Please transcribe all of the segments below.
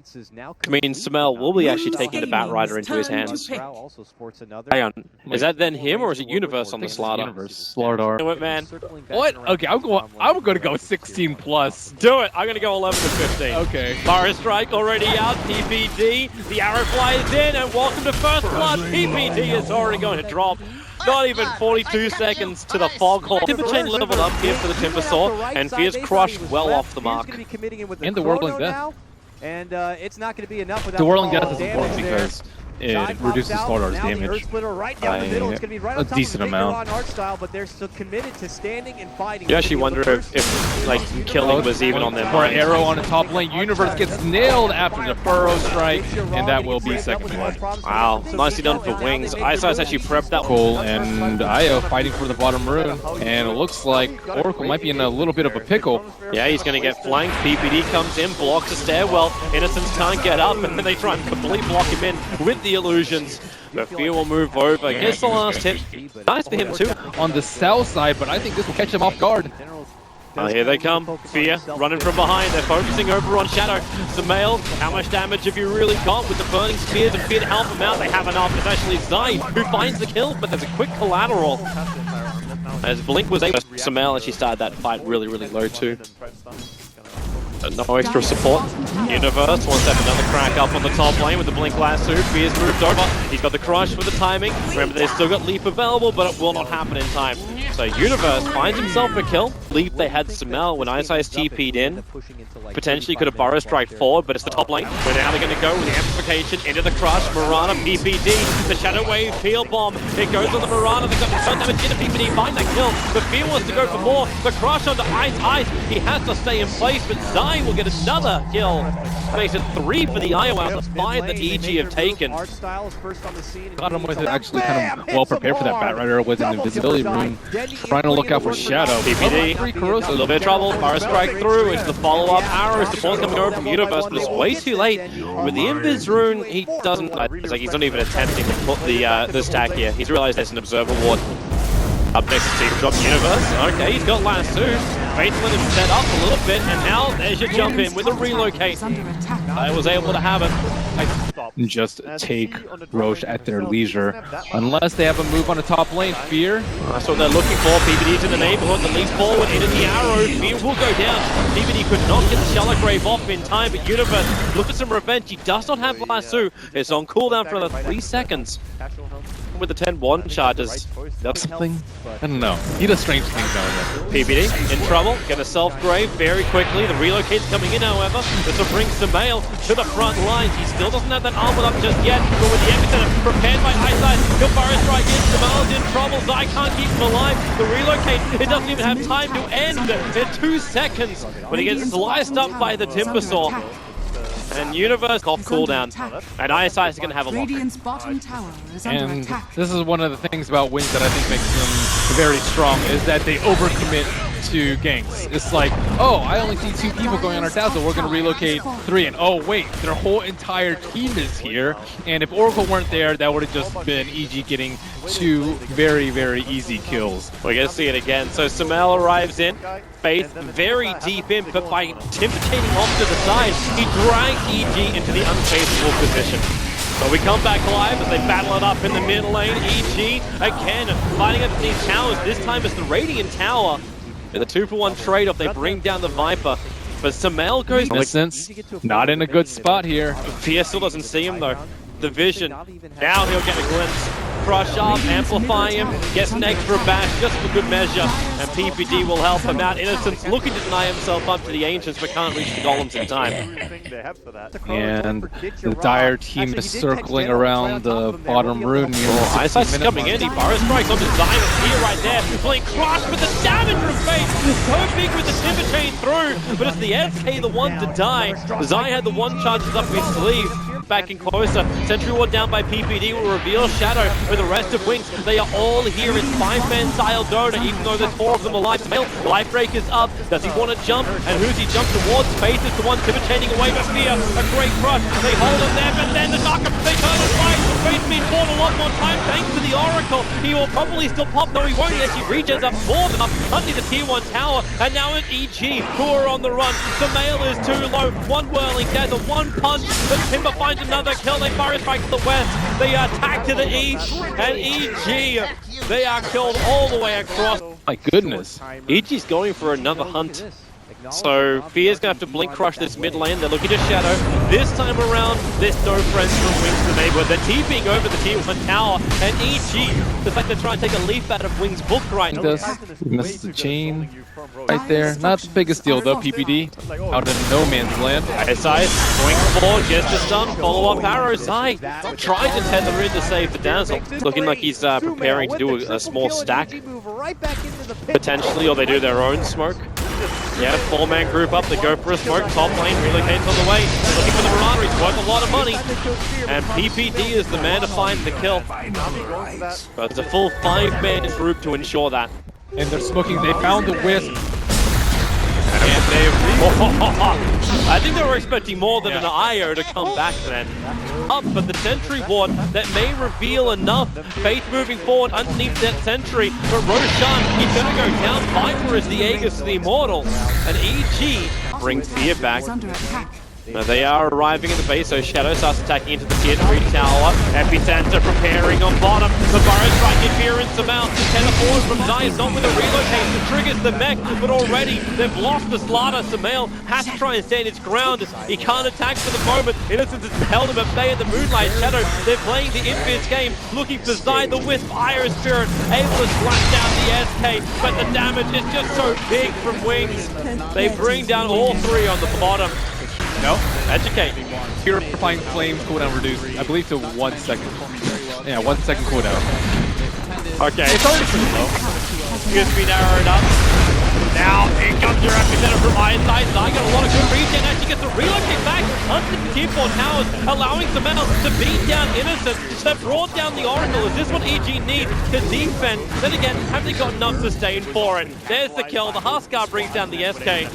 alliances now. I mean, Samel will be actually taking the Batrider into his hands. Hang on, is that then him or is it Universe on the Slardar? Universe. Slardar. Do it, man. What? Okay, I'm going to go 16 plus. Do it. I'm going to go 11 to 15. Okay. Fire Strike already out. PPD. The arrow flies in, and welcome to First Blood. PPD is already going to drop. Not even 42 seconds to the Foghorn. Timber Chain leveled up here for the Timber Saw, and Fierce Crush well off the mark. And the Whirling Death. And it's not going to be enough without the Whirling Death is important because it reduces Slardar's damage by a decent amount. You actually wonder if like killing was even on their For mind. an arrow on the top lane, Universe gets nailed after the Burrow Strike, and that will be second blood. Wow, nicely done for Wings. Isai's actually prepped that Cole and Io fighting for the bottom rune, and it looks like Oracle might be in a little bit of a pickle. Yeah, he's going to get flanked. PPD comes in, blocks the stairwell. Innocence can't get up, and then they try and completely block him in with the illusions. But Fear will move over. Gets the last hit. Nice for him too. On the south side, but I think this will catch him off guard. Here they come. Fear running from behind. They're focusing over on Shadow. Samel, how much damage have you really got with the burning spears and Fear to help him out? They have enough. It's actually Zai who finds the kill, but there's a quick collateral. As Blink was able to Samel, and she started that fight really, really low too. No extra support. Universe wants to have another crack up on the top lane with the Blink Lasso. Fear's moved over. He's got the Crush for the timing. Remember, they've still got Leap available, but it will not happen in time. So Universe finds himself a kill. Leap, they had Samel when Isai's TP'd in. Potentially could have Burrow Strike forward, but it's the top lane. Where now they're going to go with the amplification into the Crush. Mirana, PPD, the Shadow Wave, Field Bomb. It goes on the Mirana. They've got the shot damage into PPD. Find that kill. The Fear wants to go for more. The Crush onto Ice. He has to stay in place, but Zai will get another kill. Makes it 3 for the Iowa out of the 5 that EG have taken. Got him with it actually kind of well prepared for that Batrider with an invisibility rune. Trying to look out for Shadow. PPD, a little bit of trouble. Fire Strike through. It's the follow-up arrows. The ball's coming over from Universe, but it's way too late. With the Invis rune, he doesn't. It's like he's not even attempting to put the stack here. He's realized there's an Observer Ward. Up next to Team Drop Universe. Okay, he's got Lasso. Faithful is set up a little bit, and now there's your jump in with a relocate. I was able to have it. Just take Roche at their leisure. Unless they have a move on the top lane. Fear. That's what they're looking for. PPD's in the neighborhood. The leap forward into the arrow. Fear will go down. PPD could not get the Shallow Grave off in time, but Universe look for some revenge. He does not have Lasso. It's on cooldown for another 3 seconds. With the 10-1 charges. That's something. I don't know. He does strange things down there. PPD in trouble. Get a self-grave very quickly. The relocate's coming in, however. This will bring Samel to the front lines. He still doesn't have that armor up just yet, but with the epicenter prepared by Eyesight, he'll Fire Strike in. Samel's in trouble. Zai can't keep him alive. The relocate, it doesn't even have time to end in 2 seconds when he gets sliced up by the Timber Saw. And Universe off cooldown. And ISI is going to have a look. And this is one of the things about Wings that I think makes them very strong, is that they overcommit to ganks. It's like, oh, I only see 2 people going on our Dazzle, we're going to relocate 3, and oh wait, their whole entire team is here, and if Oracle weren't there, that would have just been EG getting 2 very, very easy kills. We're going to see it again. So Samel arrives in, Faith very deep in, but by Timber-chaining off to the side, he drags EG into the unfavorable position. So we come back live as they battle it up in the mid lane. EG again fighting up these towers. This time it's the Radiant Tower. In the 2-for-1 trade-off, they bring down the Viper. But Samel goes... Innocence, not in a good spot here. Fear still doesn't see him though. The vision. Now he'll get a glimpse. Crush up, amplify him, gets an extra bash just for good measure, and PPD will help him out. Innocence looking to deny himself up to the Ancients, but can't reach the Golems in time. And the Dire team is circling around the bottom rune. Eyesight's coming in, he Fire Strikes on the Zai with Fear right there, playing Crush with the damage from Fate, so big with the Timber Chain through, but it's the FK the one to die. Zai had the 1 charges up his sleeve. Backing closer. Sentry Ward down by PPD will reveal Shadow with the rest of Wings. They are all here in 5-man style Dota, even though there's 4 of them alive. Life Break is up. Does he want to jump? And who's he jump towards? Faith is the one Timber chaining away, but Fear, a great crush. They hold him there, but then the Dark, they turn and fight. Faith being bought a lot more time thanks to the Oracle. He will probably still pop, though he won't. He actually reaches up more than up under the tier 1 tower. And now it's EG who are on the run. The Mail is too low. One whirling dead, the one punch. The Timber finds another kill. They fire strike to the west. They attack to the east. And EG, they are killed all the way across. My goodness. EG's going for another hunt. So Fear's going to have to blink crush this mid lane. They're looking to Shadow. This time around, there's no friends from Wings to the neighborhood. They're TPing over the tier 1 tower. And EG, the fact they're trying to take a leaf out of Wings' book right now. He misses the chain right there. Not the biggest deal though, PPD. Out in no man's land. Sai going for just a stun. Follow up arrow. Sai trying to tether in to save the Dazzle. Looking like he's preparing to do a small stack. Potentially, or they do their own smoke. Yeah, 4-man group up, they go for a smoke, top lane, relocates on the way, they're looking for the Marauder, he's worth a lot of money, and PPD is the man to find the kill. But it's a full 5-man group to ensure that. And they're smoking, they found the Wisp. And they I think they were expecting more than an IO to come back then. Up, but the Sentry Ward that may reveal enough. Faith moving forward underneath that Sentry, but Roshan, he's gonna go down. Viper is the Aegis of the Immortal, and EG brings Fear back. Now they are arriving in the base, so Shadow starts attacking into the tier 3 tower. Epicenter preparing on bottom. The Burrow strike interference amount. Teleport from Zai, not with a relocation. Triggers the mech, but already they've lost the Slaughter. Samael has to try and stand his ground. He can't attack for the moment. Innocence has held him at bay in the Moonlight Shadow. They're playing the Invis game, looking for Zai, the Wisp, Iron Spirit, able to slash down the SK, but the damage is just so big from Wings. They bring down all 3 on the bottom. No, Educate. Purifying Flame cooldown reduced, I believe, to 1 second. Yeah, 1 second cooldown. Okay. It's already pretty low. Just be narrowed up. Now, in comes your Epicenter from Ironside. Zai got a lot of good regen. Actually gets to relocate back under the tier 4 towers, allowing Samael to beat down Innocent. They've brought down the Oracle. Is this what EG needs to defend? Then again, have they got enough sustain for it? There's the kill. The Huskar brings down the SK.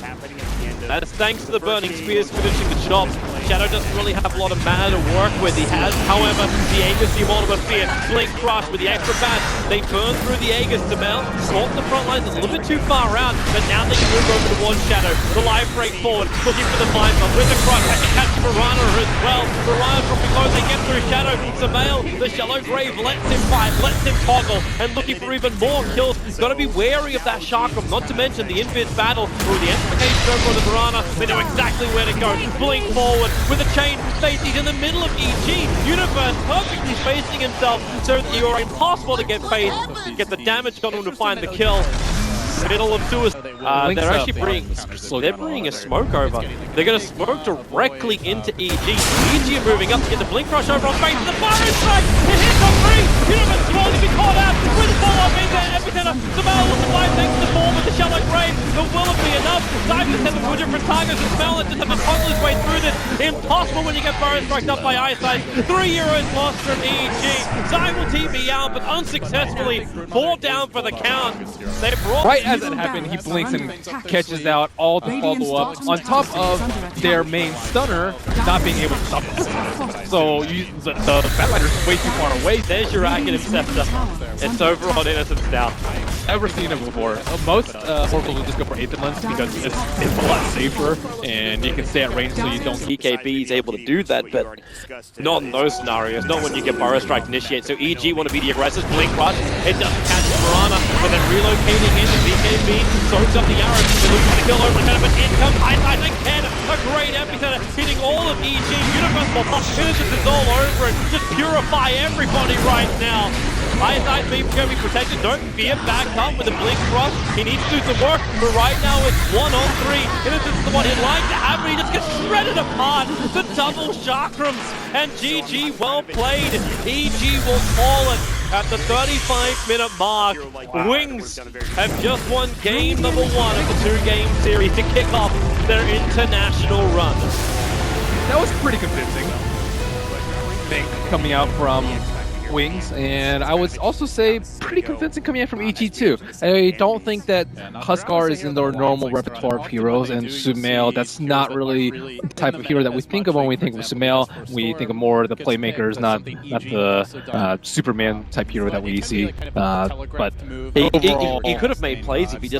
That's thanks to the Burning Spears finishing the job. Shadow doesn't really have a lot of mana to work with. He has, however, the Aegis, the Immortal of Fear, Blink Crush with the extra bats. They burn through the Aegis to Mel. Caught the front lines a little bit too far out, but now they can move over towards Shadow. The live break forward, looking for the Viper with the Crush. They can catch Piranha as well. Piranha dropping low, they get through Shadow. Samael, the Shallow Grave lets him fight, lets him toggle, and looking for even more kills. Got to be wary of that Chakram, not to mention the Invis battle through the amplification over on the Piranha. They know exactly where to go. Blink forward with a chain. Faith, he's in the middle of EG. Universe perfectly spacing himself so that you're impossible to get Faith. Get the damage on him to find the kill. Middle of suicide. They're actually bringing a smoke over. They're going to smoke directly into EG. EG are moving up to get the Blink Rush over on Faith. The fire strike! It hits on 3! Universe will only be caught out with the follow-up in there. Epicenter. Samael will survive thanks to the ball with the Shallow Grave. But will it be enough? Dive to 7 different targets and Samael just have to toggle his way through this. Impossible when you get Burrow striked up by Eyesight. 3 euros lost from EG. Zai will TP out, but unsuccessfully 4 down for the count. They brought right as it happened, he blinks and catches out all the follow-up on top of their main stunner not being able to stop it. So the Battlefighter's way too far away. There's your Arcanum Scepter. It's over on Innocence now. Never seen it before. Most Oracles will just go for Aether Lens because it's a lot safer and you can stay at range so you don't. EKB is able to do that, but not in those scenarios. Not when you get Burrow Strike initiate. So EG want to be the aggressors. Blink Rush. It doesn't catch Piranha, but then relocating into EKB soaks up the arrows. They look for the kill over the head, but in comes Eyesight again. A great epicenter hitting all of EG. Universal Innocence is all over it. Just purify everybody right now. Eyesight being going to be protected. Don't fear. Back up with a Blink Crush. He needs to do some work, but right now it's 1 on 3. Innocence is the one he'd like to have, but he just gets shredded apart. The double chakrams. And GG, well played. EG will call it at the 35-minute mark. Wings have just won game number 1 of the 2-game series to kick off their international run. That was pretty convincing. I think coming out from wings, and I would also say pretty convincing coming in from EG too. I don't think that Huskar is in their normal repertoire of heroes, and Sumail, that's not really the type of hero that we think of when we think of Sumail. We think of more the playmakers, not the Superman type hero that we see. But he overall, could have made plays if he just